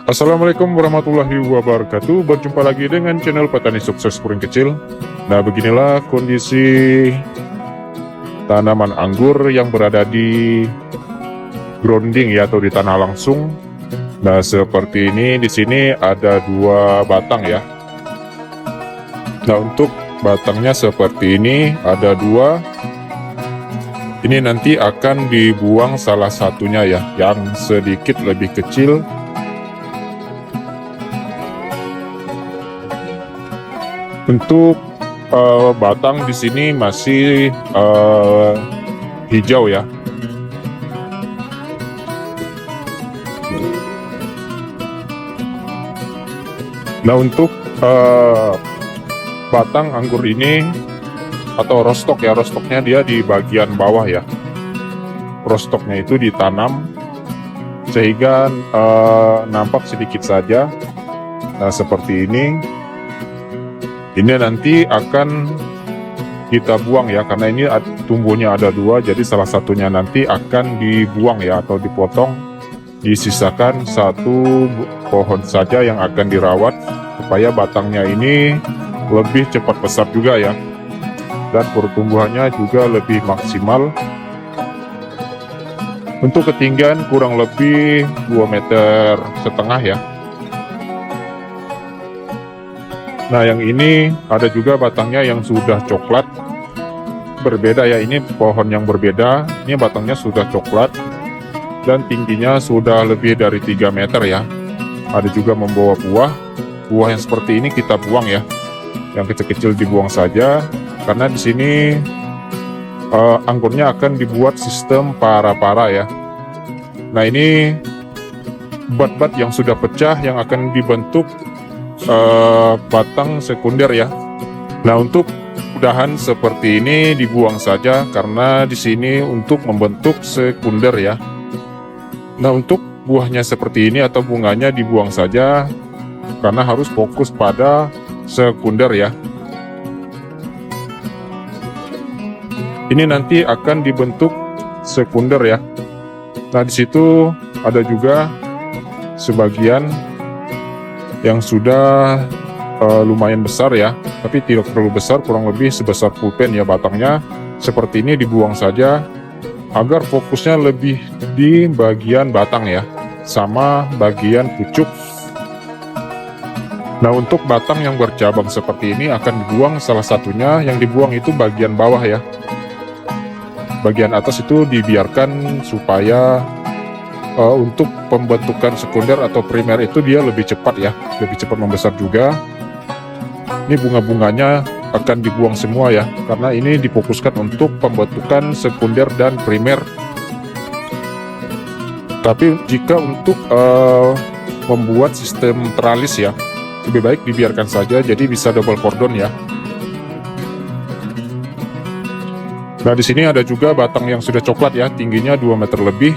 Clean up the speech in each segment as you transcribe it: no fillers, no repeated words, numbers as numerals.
Assalamualaikum warahmatullahi wabarakatuh. Berjumpa lagi dengan channel Petani Sukses Puring Kecil. Nah, beginilah kondisi tanaman anggur yang berada di grounding ya, atau di tanah langsung. Nah, seperti ini. Di sini ada 2 batang ya. Nah, untuk batangnya seperti ini ada 2. Ini nanti akan dibuang salah satunya ya, yang sedikit lebih kecil. Untuk batang di sini masih hijau ya. Nah, untuk batang anggur ini atau rostok ya, rostoknya dia di bagian bawah ya. Rostoknya itu ditanam sehingga nampak sedikit saja. Nah, seperti ini. Ini nanti akan kita buang ya, karena ini tumbuhnya ada 2, jadi salah satunya nanti akan dibuang ya, atau dipotong. Disisakan 1 pohon saja yang akan dirawat, supaya batangnya ini lebih cepat besar juga ya, dan pertumbuhannya juga lebih maksimal. Untuk ketinggian kurang lebih 2,5 meter ya. Nah, yang ini ada juga batangnya yang sudah coklat. Berbeda ya, ini pohon yang berbeda. Ini batangnya sudah coklat dan tingginya sudah lebih dari 3 meter ya. Ada juga membawa buah. Buah yang seperti ini kita buang ya. Yang kecil-kecil dibuang saja, karena di sini anggurnya akan dibuat sistem para-para ya. Nah, ini bat-bat yang sudah pecah yang akan dibentuk batang sekunder ya. Nah, untuk udahan seperti ini dibuang saja, karena di sini untuk membentuk sekunder ya. Nah, untuk buahnya seperti ini atau bunganya dibuang saja, karena harus fokus pada sekunder ya. Ini nanti akan dibentuk sekunder ya. Nah, di situ ada juga sebagian yang sudah lumayan besar ya, tapi tidak terlalu besar, kurang lebih sebesar pulpen ya batangnya. Seperti ini dibuang saja, agar fokusnya lebih di bagian batang ya, sama bagian pucuk. Nah, untuk batang yang bercabang seperti ini akan dibuang salah satunya. Yang dibuang itu bagian bawah ya. Bagian atas itu dibiarkan supaya untuk pembentukan sekunder atau primer itu dia lebih cepat ya, lebih cepat membesar juga. Ini bunga-bunganya akan dibuang semua ya, karena ini difokuskan untuk pembentukan sekunder dan primer. Tapi jika untuk membuat sistem teralis ya, lebih baik dibiarkan saja, jadi bisa double cordon ya. Nah, di sini ada juga batang yang sudah coklat ya, tingginya 2 meter lebih.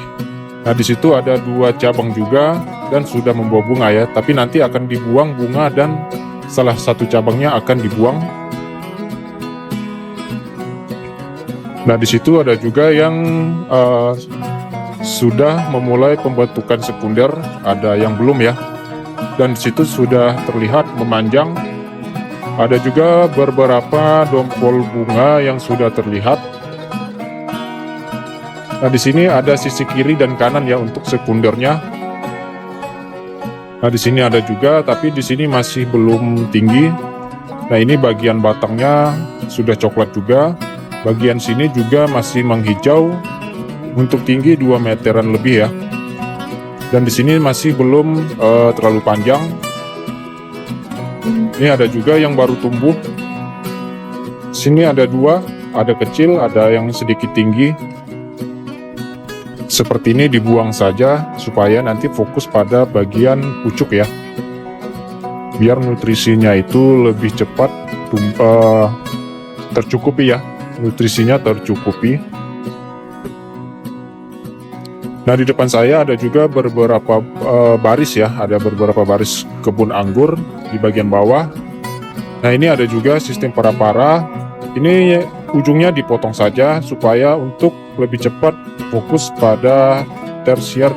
Nah, di situ ada 2 cabang juga dan sudah membawa bunga ya, tapi nanti akan dibuang bunga dan salah satu cabangnya akan dibuang. Nah, di situ ada juga yang sudah memulai pembentukan sekunder, ada yang belum ya. Dan di situ sudah terlihat memanjang. Ada juga beberapa dompol bunga yang sudah terlihat. Nah, di sini ada sisi kiri dan kanan ya untuk sekundernya. Nah, di sini ada juga, tapi di sini masih belum tinggi. Nah, ini bagian batangnya sudah coklat juga. Bagian sini juga masih menghijau. Untuk tinggi 2 meteran lebih ya. Dan di sini masih belum terlalu panjang. Ini ada juga yang baru tumbuh. Sini ada 2, ada kecil, ada yang sedikit tinggi. Seperti ini dibuang saja supaya nanti fokus pada bagian pucuk ya, biar nutrisinya itu lebih cepat tercukupi ya, nutrisinya tercukupi. Nah, di depan saya ada juga beberapa baris ya, ada beberapa baris kebun anggur di bagian bawah. Nah, ini ada juga sistem para-para. Ini ujungnya dipotong saja supaya untuk lebih cepat fokus pada tersier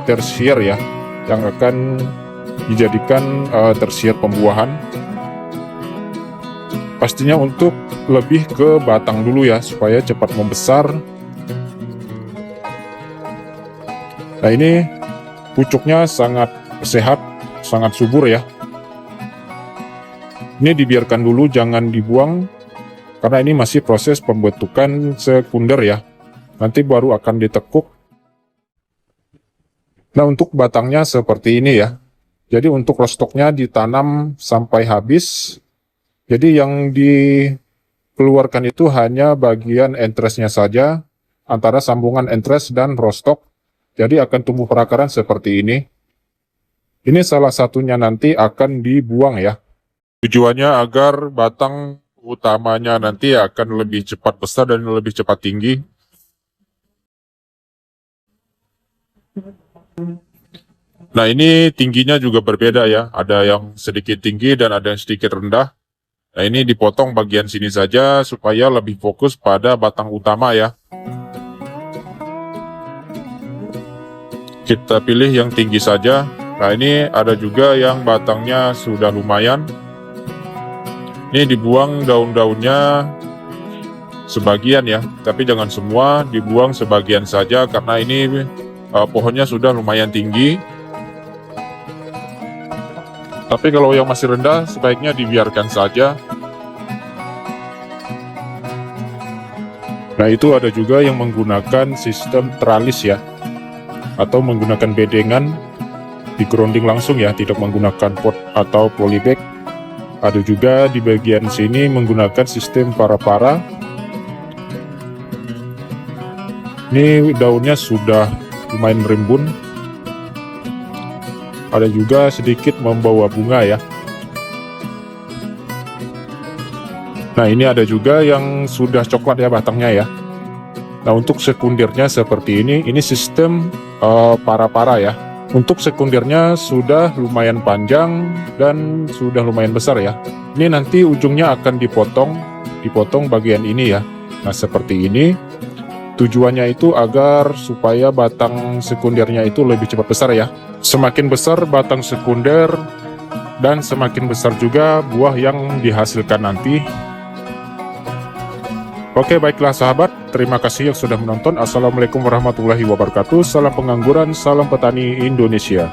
ya, yang akan dijadikan tersier pembuahan. Pastinya untuk lebih ke batang dulu ya, supaya cepat membesar. Nah, ini pucuknya sangat sehat, sangat subur ya. Ini dibiarkan dulu, jangan dibuang, karena ini masih proses pembentukan sekunder ya. Nanti baru akan ditekuk. Nah, untuk batangnya seperti ini ya. Jadi untuk rostoknya ditanam sampai habis. Jadi yang dikeluarkan itu hanya bagian entresnya saja, antara sambungan entres dan rostok. Jadi akan tumbuh perakaran seperti ini. Ini salah satunya nanti akan dibuang ya. Tujuannya agar batang utamanya nanti akan lebih cepat besar dan lebih cepat tinggi. Nah, ini tingginya juga berbeda ya. Ada yang sedikit tinggi dan ada yang sedikit rendah. Nah, ini dipotong bagian sini saja supaya lebih fokus pada batang utama ya. Kita pilih yang tinggi saja. Nah, ini ada juga yang batangnya sudah lumayan. Ini dibuang daun-daunnya sebagian ya, tapi jangan semua, dibuang sebagian saja karena ini pohonnya sudah lumayan tinggi. Tapi kalau yang masih rendah sebaiknya dibiarkan saja. Nah, itu ada juga yang menggunakan sistem teralis ya, atau menggunakan bedengan, di-grounding langsung ya, tidak menggunakan pot atau polybag. Ada juga di bagian sini menggunakan sistem para-para. Ini daunnya sudah lumayan rimbun. Ada juga sedikit membawa bunga ya. Nah, ini ada juga yang sudah coklat ya batangnya ya. Nah, untuk sekundernya seperti ini sistem para-para ya. Untuk sekundernya sudah lumayan panjang dan sudah lumayan besar ya. Ini nanti ujungnya akan dipotong bagian ini ya. Nah, seperti ini. Tujuannya itu agar supaya batang sekundernya itu lebih cepat besar ya. Semakin besar batang sekunder dan semakin besar juga buah yang dihasilkan nanti. Oke, baiklah sahabat, terima kasih yang sudah menonton. Assalamualaikum warahmatullahi wabarakatuh. Salam pengangguran, salam petani Indonesia.